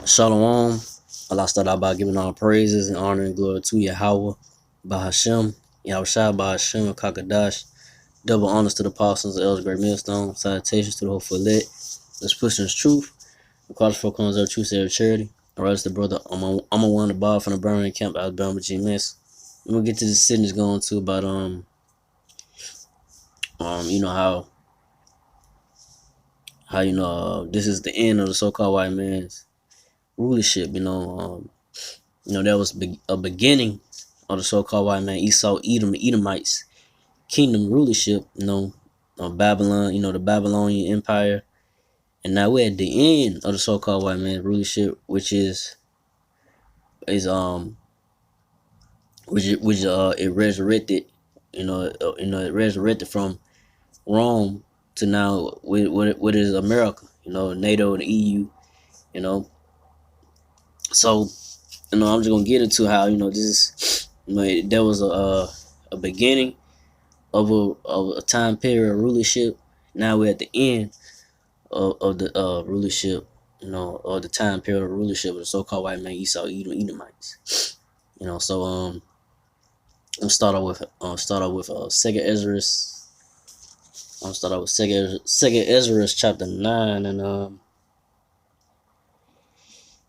Shalom. Allah start out by giving all praises and honor and glory to Yahweh, Bahashem, Yahushua, Bahashem, Kakadash. Double honors to the apostles, the elders, great millstone. Salutations to the hopeful elect. Let's push this truth. The cross proclaims our truth, say charity. I rise the brother. I'm a one the bar from the Birmingham camp, Alabama, GMS. And we'll get to the sentence going to about you know how this is the end of the so-called white man's rulership. That was a beginning of the so-called white man Esau, Edom, the Edomites kingdom rulership. Babylon. The Babylonian Empire, and now we're at the end of the so-called white man rulership, which it resurrected. It resurrected from Rome to now what is America. NATO and the EU. So I'm just gonna get into how this is. There was a beginning of a time period of rulership. Now we're at the end of the rulership. Or the time period of rulership of the so-called white man Esau, Edom, Edomites. So I'm gonna start off with Second Ezra. I'm gonna start off with Second Ezra chapter 9 and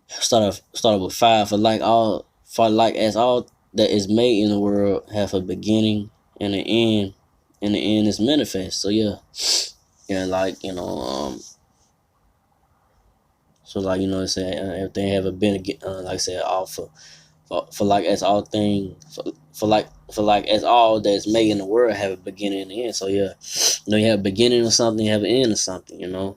start off with 5. For like as all that is made in the world have a beginning and an end, and the end is manifest. So it said everything have a beginning. Like I said, all for like as all things for like as all that's made in the world have a beginning and an end. So you have a beginning of something, you have an end of something.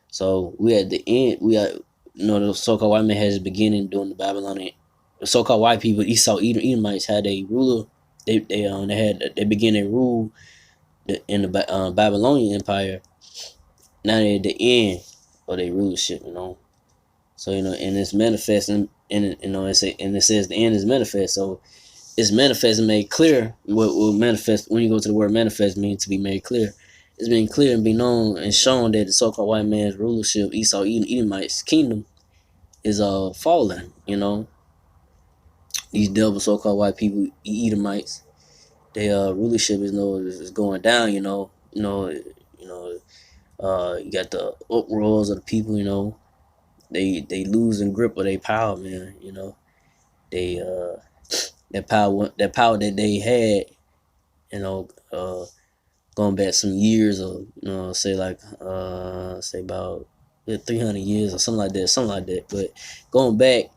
So we at the end. We are the so-called white man has a beginning during the Babylonian. The so-called white people, Esau, Edomites, had a ruler. They began their rule in the Babylonian Empire. Now they're at the end of their rulership. So and it's manifesting, and it says the end is manifest. So it's manifest and made clear. What will manifest when you go to the word manifest means to be made clear. It's been clear and be known and shown that the so-called white man's rulership, Esau, Edomites kingdom, is falling. These double so-called white people, Edomites, their rulership is going down. You got the uproars of the people. They losing grip of their power, man. They that power that they had, going back some years, or say about 300 years or something like that. But going back,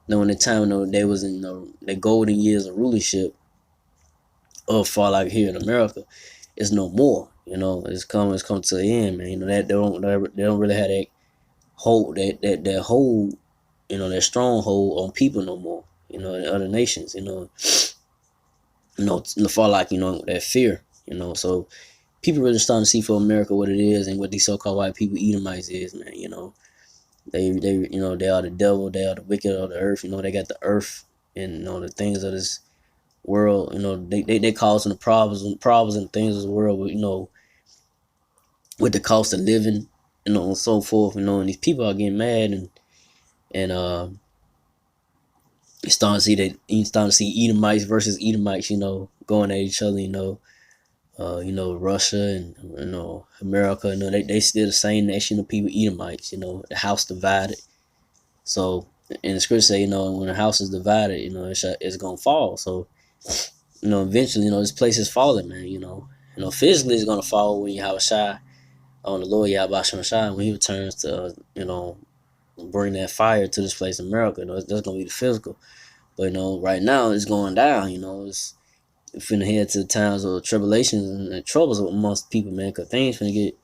in the time they was in the golden years of rulership of far like here in America, it's no more. It's come to the end, man. That they don't really have that hold that hold, that stronghold on people no more. In other nations, far like that fear. So people really starting to see for America what it is and what these so-called white people, Edomites, is, man. They they are the devil, they are the wicked of the earth. They got the earth and the things of this world. They causing the problems and things of the world. With the cost of living, and so forth. And these people are getting mad and you starting to see Edomites versus Edomites. Going at each other. Russia and America. They still the same nation of people, Edomites. The house divided. So, and the scripture say, when the house is divided, it's gonna fall. So, eventually, this place is falling, man. Physically it's gonna fall when Yahushua on the Lord Yahweh Shai, when he returns to bring that fire to this place in America. That's gonna be the physical. But right now it's going down. It's finna head to the times of tribulations and troubles amongst people, man. Cause things finna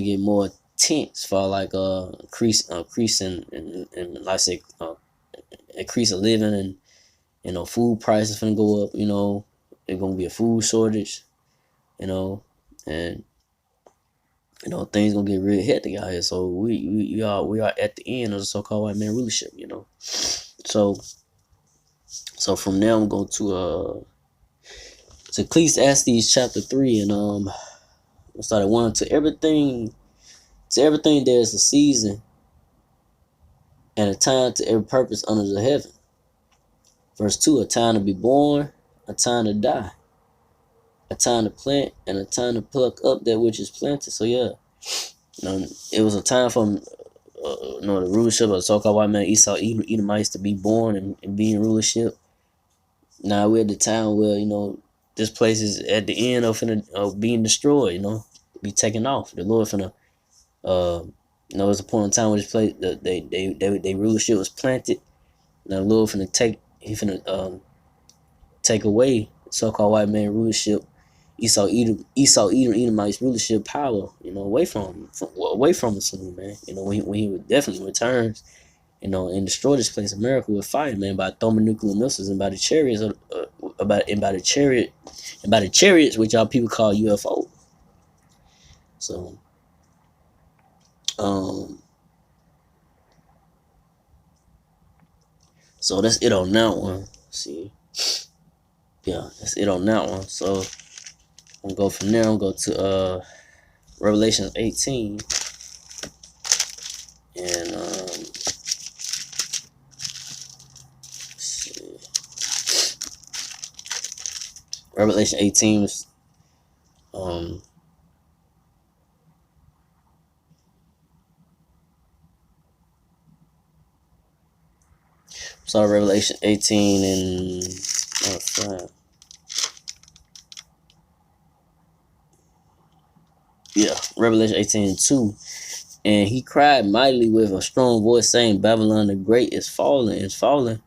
get more tense for like increase and like I say increase of living, and food prices finna go up. There's gonna be a food shortage. And things gonna get real hectic out here. So we are at the end of the so-called white man rulership. So from there I'm going to Ecclesiastes chapter 3, and I started 1. To everything there's a season, and a time to every purpose under the heaven. Verse 2, a time to be born, a time to die, a time to plant, and a time to pluck up that which is planted. So yeah, it was a time for the rulership of the so-called white man Esau Edomites to be born and be in rulership. Now we're at the time where this place is at the end of being destroyed. Be taken off. The Lord finna there's a point in time where this place they rulership was planted. Now the Lord finna take away so-called white man rulership, Esau Edomites rulership power, away from us soon, man. When he definitely returns, and destroy this place, America with fire, man, by thermonuclear missiles and by the chariots, by the chariots, which y'all people call UFO. So, so that's it on that one. See, yeah, that's it on that one. So I'm gonna go from there. I'm gonna go to Revelation 18, and Revelation 18 was Revelation 18 and Revelation 18:2. And he cried mightily with a strong voice, saying, Babylon the Great is fallen, is fallen.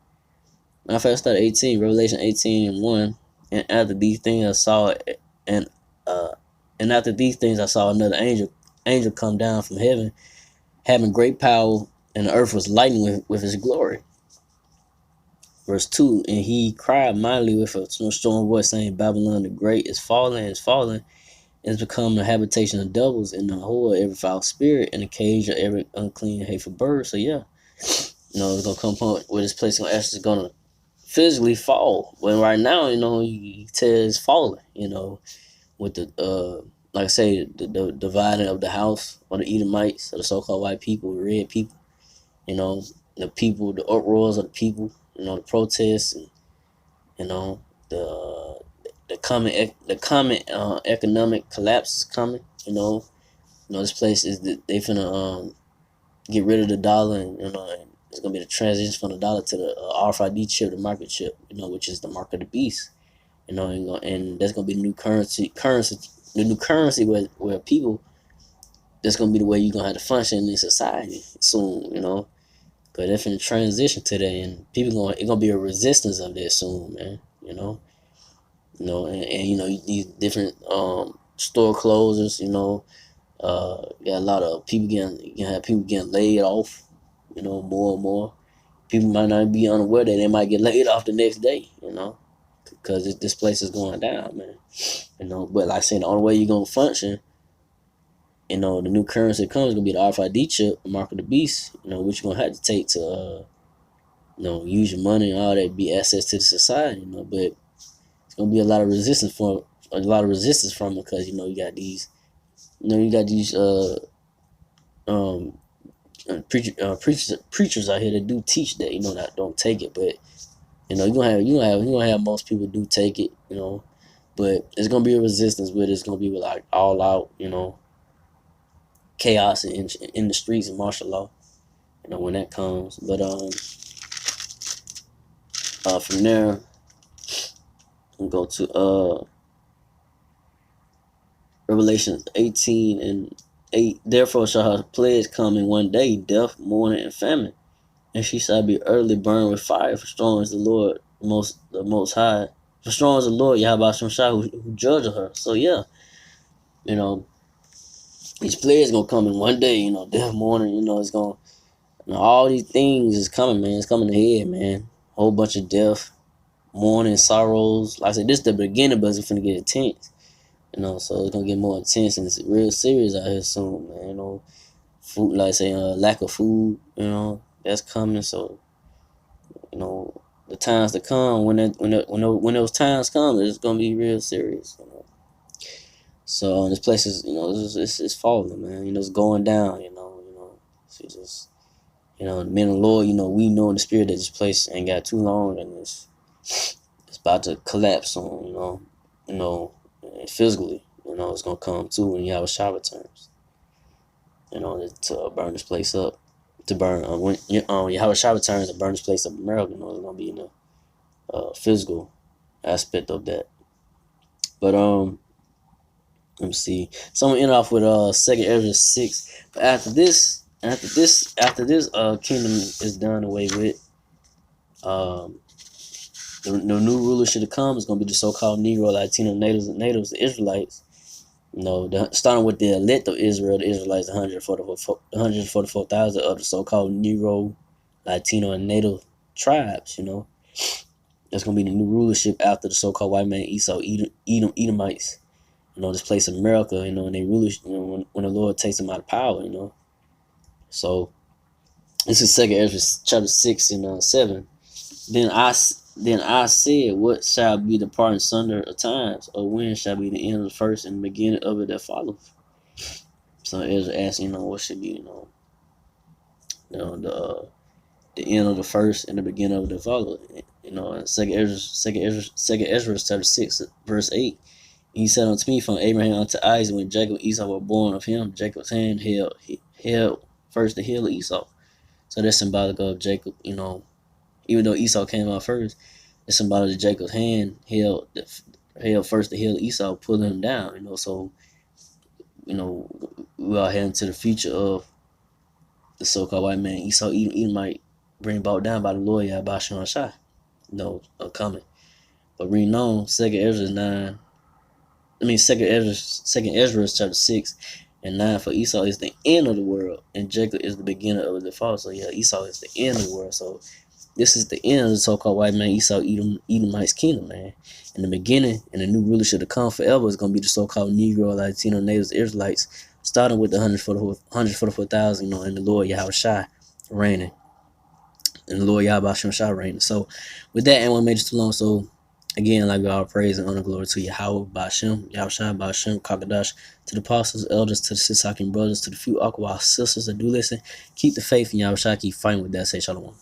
Matter of fact, start 18, Revelation 18:1. And after these things I saw, and after these things I saw another angel come down from heaven, having great power, and the earth was lightened with his glory. Verse 2, and he cried mightily with a strong voice, saying, Babylon the Great is fallen, is fallen, is become the habitation of devils, and the whore of every foul spirit, and the cage of every unclean, hateful bird. So yeah, it's gonna come point where this place is gonna physically fall. When right now, you tell it's falling. With the like I say, the dividing of the house or the Edomites or the so-called white people, the red people. The people, the uproars of the people. The protests, and the coming economic collapse is coming. This place is they finna get rid of the dollar, and it's gonna be the transition from the dollar to the RFID chip, the market chip, which is the mark of the beast. And that's gonna be the new currency, the new currency where people. That's gonna be the way you're gonna have to function in society soon. Cause they're finna transition to that, and it's gonna be a resistance of that soon, man. These different store closers. Got a lot of people getting laid off. More and more people might not be unaware that they might get laid off the next day. Because this place is going down, man. But like I said, the only way you're gonna function, the new currency that comes is gonna be the RFID chip, the mark of the beast. Which you're gonna have to take to, use your money and all that, be access to the society. But it's gonna be a lot of resistance from it, because you got these, preachers out here that do teach that, that don't take it, but you're gonna have most people do take it, but it's gonna be a resistance, but it's gonna be like all out, chaos in the streets and martial law, when that comes. But from there, we'll go to Revelation 18:8. Therefore shall her pledge come in one day, death, mourning, and famine, and she shall be utterly burned with fire. For strong is the Lord, the most high. For strong is the Lord, Yahweh Shai, who judges her. So yeah, these players gonna come in one day, death, mourning, it's gonna, all these things is coming, man. It's coming ahead, man. Whole bunch of death, mourning, sorrows. Like I said, this is the beginning, but it's gonna get intense. So it's gonna get more intense, and it's real serious out here soon, man. Food, like I say, lack of food, that's coming. So, the times to come, when those times come, it's gonna be real serious. So this place is, it's falling, man. It's going down. It's just, You know, the men of the Lord, you know, we know in the spirit that this place ain't got too long, and it's about to collapse on, physically. You know, it's gonna come too when Yahweh Shah returns. You know, to burn this place up, to burn when Yahweh Shah returns to burn this place up in America. You know, it's gonna be in the physical aspect of that. But let me see. So I'm gonna end off with 2nd Ezra 6. But after this kingdom is done away with, the new ruler should have come is gonna be the so-called Negro, Latino, natives, the Israelites. You know, starting with the elect of Israel, the Israelites, 144,000 of the so-called Negro, Latino, and Native tribes. You know, that's gonna be the new rulership after the so-called white man Esau, Edomites. You know, this place in America. You know, and they really, you know, when the Lord takes them out of power. You know, so this is 2nd Ezra chapter 6 and 7. Then I said, what shall be the part and sunder of times, or when shall be the end of the first and the beginning of it that follows? So Ezra asked, you know, what should be, the end of the first and the beginning of it that follows. You know, Second Ezra chapter 6, verse 8. He said unto me, from Abraham unto Isaac, when Jacob and Esau were born of him, Jacob's hand held first the heel of Esau. So that's symbolic of Jacob, you know, even though Esau came out first, it's symbolic that Jacob's hand held first the heel of Esau, pulling him down, you know. So, you know, we are heading to the future of the so-called white man Esau, might bring about down by the Lord Yahweh Shah, you know, coming. But reading on, Second Ezra chapter 6 and 9, for Esau is the end of the world, and Jacob is the beginning of the fall. So yeah, Esau is the end of the world. So this is the end of the so-called white man Esau Edomite's kingdom, man. In the beginning, and the new rulership to come forever is going to be the so-called Negro, Latino, natives, Israelites, starting with the 144,000, you know, and the Lord Yahweh Shai reigning. And the Lord Yahweh Shai reigning. So with that, I won't make it too long. So again, like we all praise and honor, glory to Yahweh, Ba'ashem, Yahweh Shai, Ba'ashem, Kakadash, to the apostles, elders, to the Sisakim brothers, to the few Akwa sisters that do listen. Keep the faith in Yahweh Shai, keep fighting with that. Say shalom.